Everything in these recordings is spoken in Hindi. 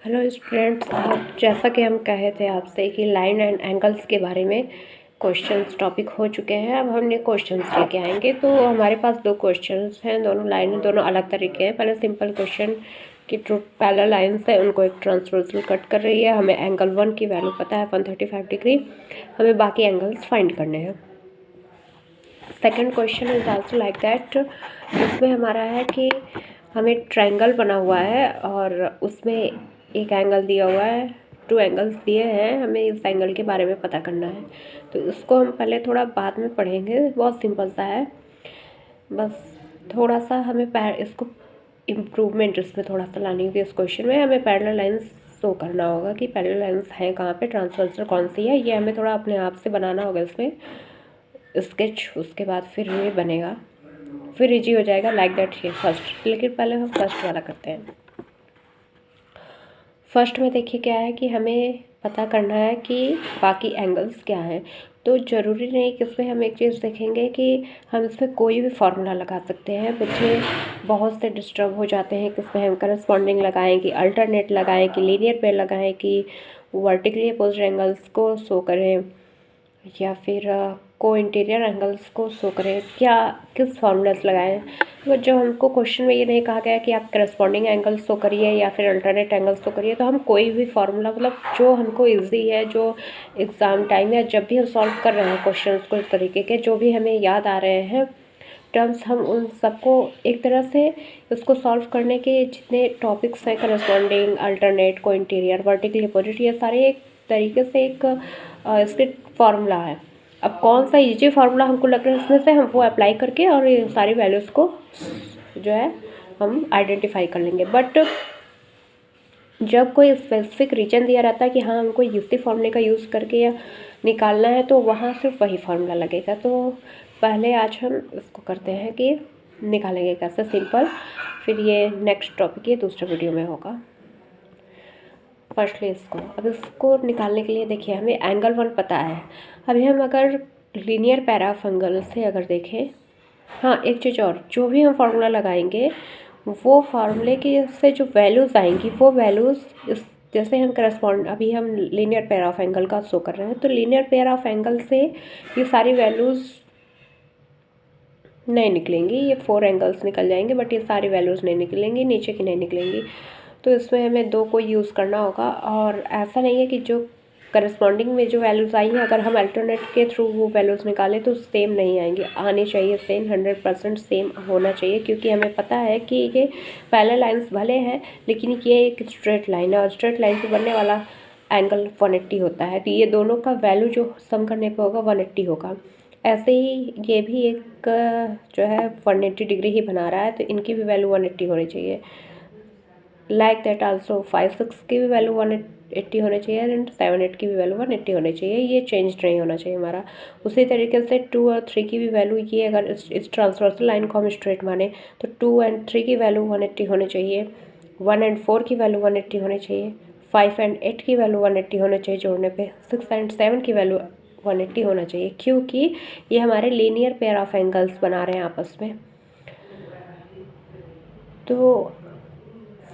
हेलो स्टूडेंट्स, आज जैसा कि हम कहे थे आपसे कि लाइन एंड एंगल्स के बारे में क्वेश्चंस टॉपिक हो चुके हैं। अब हमने क्वेश्चंस लेके आएंगे। तो हमारे पास दो क्वेश्चंस हैं, दोनों लाइन दोनों अलग तरीके हैं। पहले सिंपल क्वेश्चन की ट्रू पैरेलल लाइन्स है, उनको एक ट्रांसवर्सल कट कर रही है। हमें एंगल 1 की वैल्यू पता है 135 डिग्री, हमें बाकी एंगल्स फाइंड करने हैं। Second question is also like that. इसमें हमारा है कि हमें ट्रायंगल बना हुआ है और उसमें एक एंगल दिया हुआ है, 2 एंगल्स दिए हैं, हमें इस एंगल के बारे में पता करना है। तो इसको हम पहले थोड़ा बाद में पढ़ेंगे, बहुत सिंपल सा है। बस थोड़ा सा हमें इसको इम्प्रूवमेंट इसमें थोड़ा सा लानी होगी। इस क्वेश्चन में हमें पैरेलल लाइंस शो करना होगा कि पैरेलल लाइंस हैं कहाँ पे, ट्रांसवर्सल कौन सी है, ये हमें थोड़ा अपने आप से बनाना होगा इसमें स्केच। उसके बाद फिर ये बनेगा, फिर इजी हो जाएगा लाइक दैट ये फर्स्ट। लेकिन पहले हम फर्स्ट वाला करते हैं। फर्स्ट में देखिए क्या है कि हमें पता करना है कि बाकी एंगल्स क्या हैं। तो ज़रूरी नहीं कि इसमें हम एक चीज़ देखेंगे कि हम इसमें कोई भी फार्मूला लगा सकते हैं। बच्चे बहुत से डिस्टर्ब हो जाते हैं कि इसमें हम करस्पॉन्डिंग लगाएं, कि अल्टरनेट लगाएं, कि लीनियर पेयर लगाएं, कि वर्टिकली अपोज्ड एंगल्स को शो करें या फिर को इंटीरियर एंगल्स को शो करें, क्या किस फार्मूलास लगाएं। तो जो हमको क्वेश्चन में ये नहीं कहा गया कि आप करस्पॉन्डिंग एंगल्स शो करिए या फिर अल्टरनेट एंगल्स शो करिए। तो हम कोई भी फार्मूला, मतलब जो हमको इजी है, जो एग्ज़ाम टाइम या जब भी हम सॉल्व कर रहे हैं क्वेश्चंस को, इस तरीके के जो भी हमें याद आ रहे हैं टर्म्स, हम उन सबको एक तरह से इसको सॉल्व करने के जितने टॉपिक्स हैं, करस्पॉन्डिंग, अल्टरनेट, को इंटीरियर, वर्टिकली अपोजिट, ये सारे एक तरीके से एक इसके फार्मूला है। अब कौन सा इजी फार्मूला हमको लग रहा है इसमें से, हम वो अप्लाई करके और ये सारी वैल्यूज़ को जो है हम आइडेंटिफाई कर लेंगे। बट जब कोई स्पेसिफिक रीजन दिया रहता है कि हाँ हमको इसी फार्मूले का यूज़ करके या निकालना है, तो वहाँ सिर्फ वही फार्मूला लगेगा। तो पहले आज हम इसको करते हैं कि निकालेंगे कैसे, सिंपल। फिर ये नेक्स्ट टॉपिक ये दूसरे वीडियो में होगा। फर्स्टली अब इसको निकालने के लिए देखिए हमें एंगल 1 पता है। अभी हम अगर लीनियर पैरा ऑफ एंगल से अगर देखें, हाँ एक चीज़ और, जो भी हम फार्मूला लगाएंगे वो फार्मूले के से जो वैल्यूज़ आएंगी वो वैल्यूज़ इस, जैसे हम अभी हम लीनियर पेयर ऑफ एंगल का शो कर रहे हैं, तो लीनियर पेयर ऑफ एंगल से ये सारी वैल्यूज़ नहीं निकलेंगी। ये 4 एंगल्स निकल जाएंगे बट ये सारी वैल्यूज़ नहीं निकलेंगी, नीचे की नहीं निकलेंगी। तो इसमें हमें 2 को यूज़ करना होगा। और ऐसा नहीं है कि जो करस्पॉन्डिंग में जो वैल्यूज़ आई हैं, अगर हम अल्टरनेट के थ्रू वो वैल्यूज़ निकालें तो सेम नहीं आएंगी, आनी चाहिए सेम, 100% सेम होना चाहिए। क्योंकि हमें पता है कि ये पैरेलल लाइंस भले हैं लेकिन ये एक स्ट्रेट लाइन है और स्ट्रेट लाइन से बनने वाला एंगल 180 होता है। तो ये दोनों का वैल्यू जो सम करने पे होगा 180 होगा। ऐसे ही ये भी एक जो है 180 डिग्री ही बना रहा है, तो इनकी भी वैल्यू 180 होनी चाहिए। लाइक दैट आल्सो 5, 6 की भी वैल्यू 180 होनी चाहिए एंड 7, 8 की भी वैल्यू 180 होनी चाहिए। ये चेंज नहीं होना चाहिए हमारा। उसी तरीके से 2 और 3 की भी वैल्यू, ये अगर इस ट्रांसवर्सल लाइन को हम स्ट्रेट माने तो 2 एंड 3 की वैल्यू 180 होनी चाहिए, 1 एंड 4 की वैल्यू 180 होनी चाहिए, 5 एंड 8 की वैल्यू 180 होनी चाहिए जोड़ने पे, 6 एंड 7 की वैल्यू 180 होना चाहिए। क्योंकि ये हमारे लीनियर पेयर ऑफ एंगल्स बना रहे हैं आपस में। तो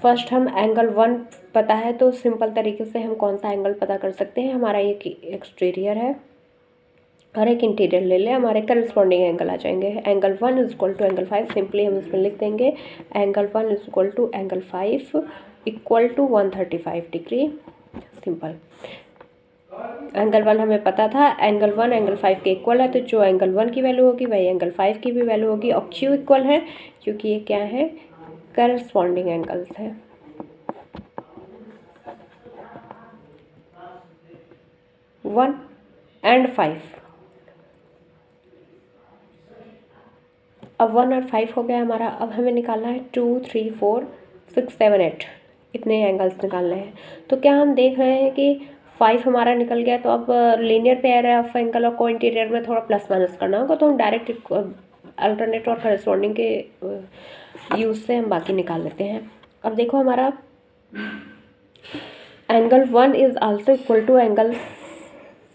फर्स्ट हम एंगल 1 पता है, तो सिंपल तरीके से हम कौन सा एंगल पता कर सकते हैं। हमारा एक एक्सटीरियर है और एक इंटीरियर ले लें, हमारे करस्पॉन्डिंग एंगल आ जाएंगे। Angle 1 is equal to angle 5, simply हम इसमें लिख देंगे angle 1 is equal to angle 5 equal to 135 degree. Simple, angle 1 हमें पता था, एंगल 1 एंगल 5 के इक्वल है, तो जो एंगल 1 की वैल्यू होगी वही एंगल 5 की भी वैल्यू होगी। और क्यों इक्वल है, क्योंकि ये क्या है, करस्पॉन्डिंग एंगल्स है। 1 एंड 5, अब 1 और 5 हो गया हमारा। अब हमें निकालना है 2, 3, 4, 6, 7, 8, इतने एंगल्स निकालने हैं। तो क्या हम देख रहे हैं कि 5 हमारा निकल गया, तो अब लीनियर पेयर ऑफ एंगल और को इंटीरियर में थोड़ा प्लस माइनस करना होगा, तो हम डायरेक्ट अल्टरनेट और करस्पॉन्डिंग के यूज़ से हम बाकी निकाल लेते हैं। अब देखो हमारा angle 1 is also equal to angle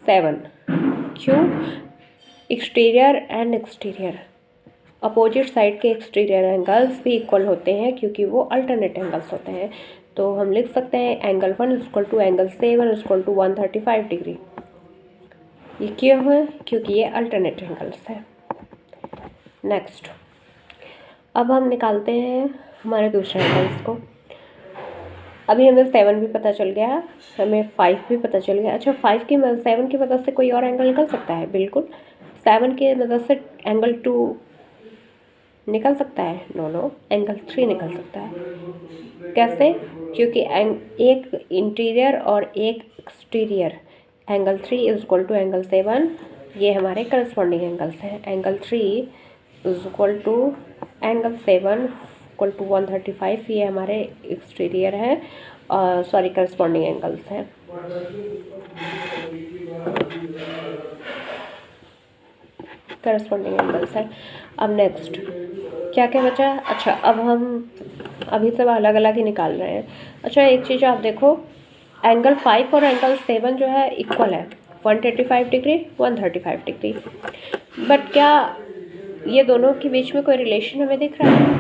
7। क्यों, exterior and exterior, opposite side के एक्सटीरियर एंगल्स भी इक्वल होते हैं क्योंकि वो अल्टरनेट एंगल्स होते हैं। तो हम लिख सकते हैं angle 1 equal to angle 7 equal to 135 degree. ये क्यों है? क्योंकि ये अल्टरनेट एंगल्स है। नेक्स्ट, अब हम निकालते हैं हमारे दूसरे एंगल्स को। अभी हमें 7 भी पता चल गया, हमें 5 भी पता चल गया। अच्छा, 7 की मदद से कोई और एंगल निकल सकता है? बिल्कुल, 7 की मदद से एंगल 2 निकल सकता है। नो, एंगल 3 निकल सकता है। कैसे? क्योंकि एक इंटीरियर और एक exterior, angle 3 is equal to angle 7, ये हमारे करस्पॉन्डिंग एंगल्स हैं। Angle 3 is equal to angle 7 equal to 135, ये हमारे एक्सटीरियर है, सॉरी करस्पॉन्डिंग एंगल्स हैं। करस्पॉन्डिंग एंगल्स है। अब नेक्स्ट क्या क्या बचा? अच्छा, अब हम अभी सब अलग अलग ही निकाल रहे हैं। अच्छा, एक चीज़ आप देखो, एंगल 5 और एंगल 7 जो है इक्वल है, 135 डिग्री 135 डिग्री। बट क्या ये दोनों के बीच में कोई रिलेशन हमें दिख रहा है?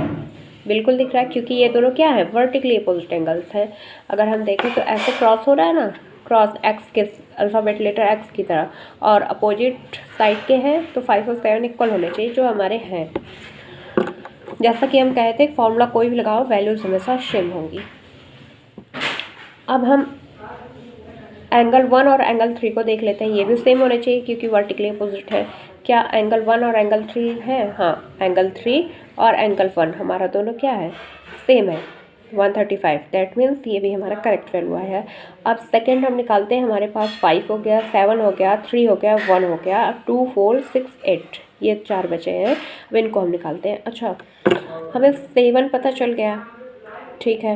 बिल्कुल दिख रहा है, क्योंकि ये दोनों क्या है? वर्टिकली अपोजिट एंगल्स हैं। अगर हम देखें तो ऐसे क्रॉस हो रहा है ना, क्रॉस एक्स के, अल्फ़ाबेट लेटर एक्स की तरह, और अपोजिट साइड के हैं, तो 5 और 7 इक्वल होने चाहिए जो हमारे हैं। जैसा कि हम कहे थे, फॉर्मूला कोई भी लगाओ, वैल्यूज हमेशा सेम होंगी। अब हम एंगल 1 और एंगल 3 को देख लेते हैं। ये भी सेम होने चाहिए क्योंकि वर्टिकली अपोजिट है। क्या एंगल 1 और एंगल 3 है? हाँ, एंगल 3 और एंगल 1 हमारा दोनों क्या है? सेम है, 135। दैट मीन्स ये भी हमारा करेक्ट वैल्यू आया है। अब सेकेंड हम निकालते हैं। हमारे पास 5 हो गया, 7 हो गया, 3 हो गया, 1 हो गया, 2 4 6 8, ये 4 बचे हैं। अब इनको हम निकालते हैं। अच्छा, हमें 7 पता चल गया, ठीक है,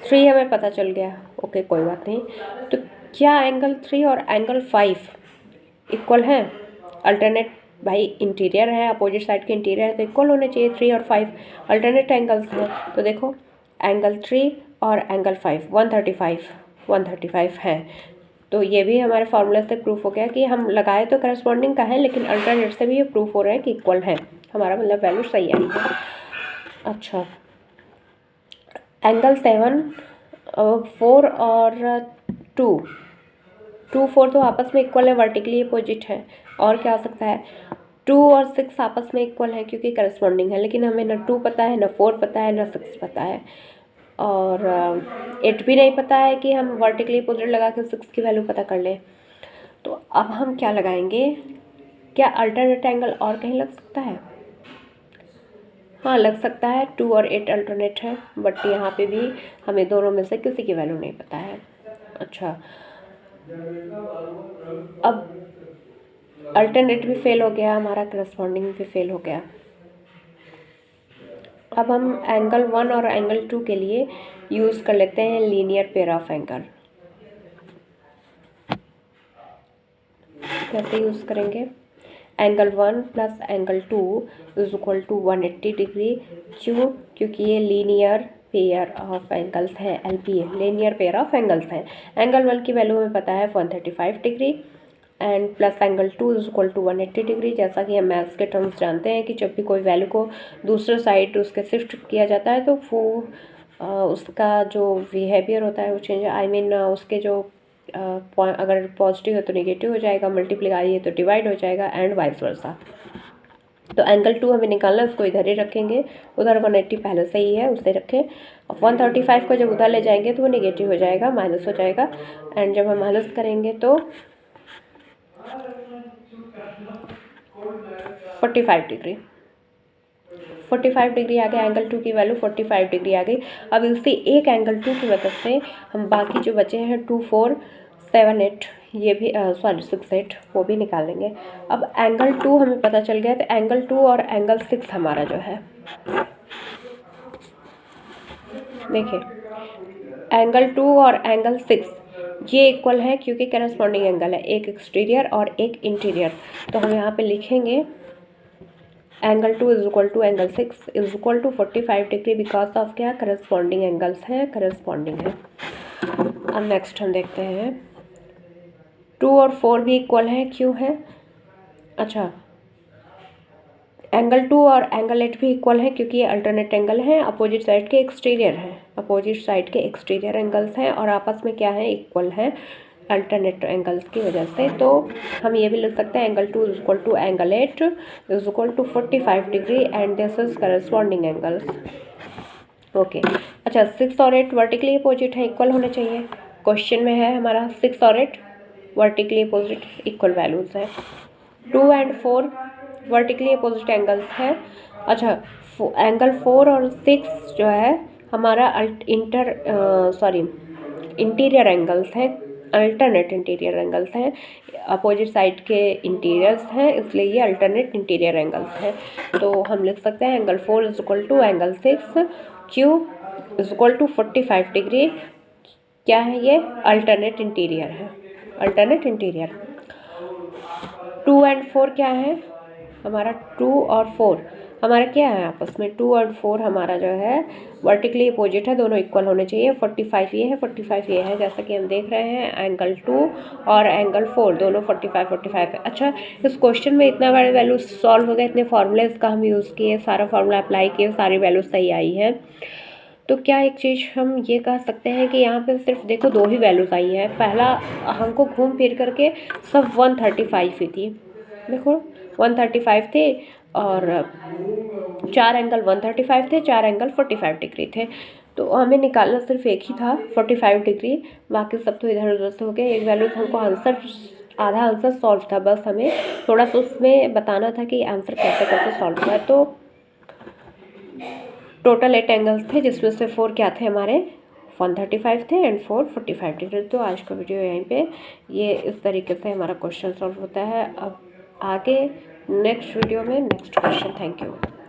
3 हमें पता चल गया, ओके कोई बात नहीं। तो क्या एंगल 3 और एंगल 5 इक्वल हैं? अल्टरनेट, भाई इंटीरियर है, अपोजिट साइड के इंटीरियर है, तो इक्वल होने चाहिए। 3 और 5 अल्टरनेट एंगल्स हैं। तो देखो, एंगल 3 और एंगल 5 135 हैं। तो ये भी हमारे फार्मूले से प्रूफ हो गया कि हम लगाए तो करस्पॉन्डिंग का है, लेकिन अल्टरनेट से भी ये प्रूफ हो रहा है कि इक्वल है। हमारा मतलब वैल्यू सही आई है। अच्छा, एंगल 7 4 और 2 4 तो आपस में इक्वल है, वर्टिकली अपोजिट है। और क्या हो सकता है? 2 और 6 आपस में इक्वल है क्योंकि करस्पॉन्डिंग है, लेकिन हमें ना 2 पता है, ना 4 पता है, ना 6 पता है, और 8 भी नहीं पता है कि हम वर्टिकली अपोजिट लगा के 6 की वैल्यू पता कर लें। तो अब हम क्या लगाएंगे? क्या अल्टरनेट एंगल और कहीं लग सकता है? हाँ, लग सकता है। 2 और 8 अल्टरनेट है, बट यहाँ पे भी हमें दोनों में से किसी की वैल्यू नहीं पता है। अच्छा, अब अल्टरनेट भी फेल हो गया हमारा, करस्पॉन्डिंग भी फेल हो गया। अब हम एंगल 1 और एंगल 2 के लिए यूज़ कर लेते हैं लीनियर पेयर ऑफ एंगल। कैसे यूज़ करेंगे? Angle 1 plus angle 2 is equal to 180 degree. क्यों? क्योंकि ये लीनियर पेयर ऑफ एंगल्स है, LPA, linear pair of angles हैं। एंगल 1 की वैल्यू हमें पता है 135 degree, and plus angle 2 is equal to 180 degree. जैसा कि हम मैथ्स के टर्म्स जानते हैं कि जब भी कोई वैल्यू को दूसरे साइड उसके शिफ्ट किया जाता है तो वो उसका जो बिहेवियर होता है वो चेंज, आई मीन उसके जो अगर पॉजिटिव है तो नेगेटिव हो जाएगा, मल्टीप्लाई है तो डिवाइड हो जाएगा, एंड वाइस वर्सा। तो एंगल 2 हमें निकालना है, उसको इधर ही रखेंगे। उधर 180 पहले से ही है, उसे रखें। और 135 को जब उधर ले जाएंगे तो वो नेगेटिव हो जाएगा, माइनस हो जाएगा, एंड जब हम माइनस करेंगे तो 45 डिग्री, 45 डिग्री आ गया। एंगल 2 की वैल्यू 45 डिग्री आ गई। अब इसी एक एंगल 2 की मदद से हम बाकी जो बचे हैं 2 4 7 8, ये भी सॉरी 6 8, वो भी निकालेंगे। अब एंगल 2 हमें पता चल गया, तो एंगल 2 और एंगल 6 हमारा जो है, देखिए एंगल 2 और एंगल 6 ये इक्वल है क्योंकि करस्पॉन्डिंग एंगल है, एक एक्सटीरियर और एक इंटीरियर। तो हम यहाँ पे लिखेंगे angle 2 is equal to angle 6 is equal to 45 degree, because of क्या? करस्पॉन्डिंग एंगल्स हैं, करस्पॉन्डिंग है। अब नेक्स्ट हम देखते हैं 2 और 4 भी इक्वल है, क्यों है? अच्छा, एंगल 2 और एंगल 8 भी इक्वल है क्योंकि ये अल्टरनेट एंगल हैं, अपोजिट साइड के एक्सटीरियर हैं, अपोजिट साइड के एक्सटीरियर एंगल्स हैं और आपस में क्या है, इक्वल है अल्टरनेट एंगल्स की वजह से। तो हम ये भी लिख सकते हैं angle 2 is equal to angle 8 is equal to 45 degree and this is corresponding angles. Okay, अच्छा 6 और 8 वर्टिकली अपोजिट है, इक्वल होने चाहिए। क्वेश्चन में है हमारा 6 और 8 वर्टिकली अपोजिट इक्वल वैल्यूज़ है। 2 एंड 4 वर्टिकली अपोजिट एंगल्स है। अच्छा, एंगल 4 और 6 जो है हमारा इंटीरियर एंगल्स हैं, अल्टरनेट इंटीरियर एंगल्स हैं, अपोजिट साइड के इंटीरियर्स हैं, इसलिए ये अल्टरनेट इंटीरियर एंगल्स हैं। तो हम लिख सकते हैं angle 4 is equal to angle 6 क्यू इज इक्वल टू 45 डिग्री। क्या है ये, अल्टरनेट इंटीरियर है, अल्टरनेट इंटीरियर। 2 एंड 4 क्या है हमारा, 2 और 4 हमारा क्या है आपस में, 2 और 4 हमारा जो है वर्टिकली अपोजिट है, दोनों इक्वल होने चाहिए। 45 ये है, 45 ये है, जैसा कि हम देख रहे हैं एंगल 2 और एंगल 4 दोनों 45 है। अच्छा, इस क्वेश्चन में इतना बड़े वैल्यू सॉल्व हो गए, इतने फार्मूलेज का हम यूज़ किए, सारा फार्मूला अप्लाई किए, सारी वैल्यू सही आई है। तो क्या एक चीज़ हम ये कह सकते हैं कि यहाँ पे सिर्फ देखो 2 ही वैल्यूज़ आई हैं, पहला हमको घूम फिर करके सब 135 ही थी, देखो 135 थे और 4 एंगल 135 थे, 4 एंगल 45 डिग्री थे। तो हमें निकालना सिर्फ एक ही था 45 डिग्री, बाकी सब तो इधर उधर से हो गया। एक वैल्यू हमको आंसर, आधा आंसर सॉल्व था, बस हमें थोड़ा सा उसमें बताना था कि आंसर कैसे कैसे सॉल्व हुआ है। तो टोटल 8 एंगल्स थे जिसमें से 4 क्या थे हमारे 135 थे एंड 4 45 डिग्री। तो आज का वीडियो यहीं पे ये इस तरीके से हमारा क्वेश्चन सॉल्व होता है। अब आगे नेक्स्ट वीडियो में नेक्स्ट क्वेश्चन। Thank you.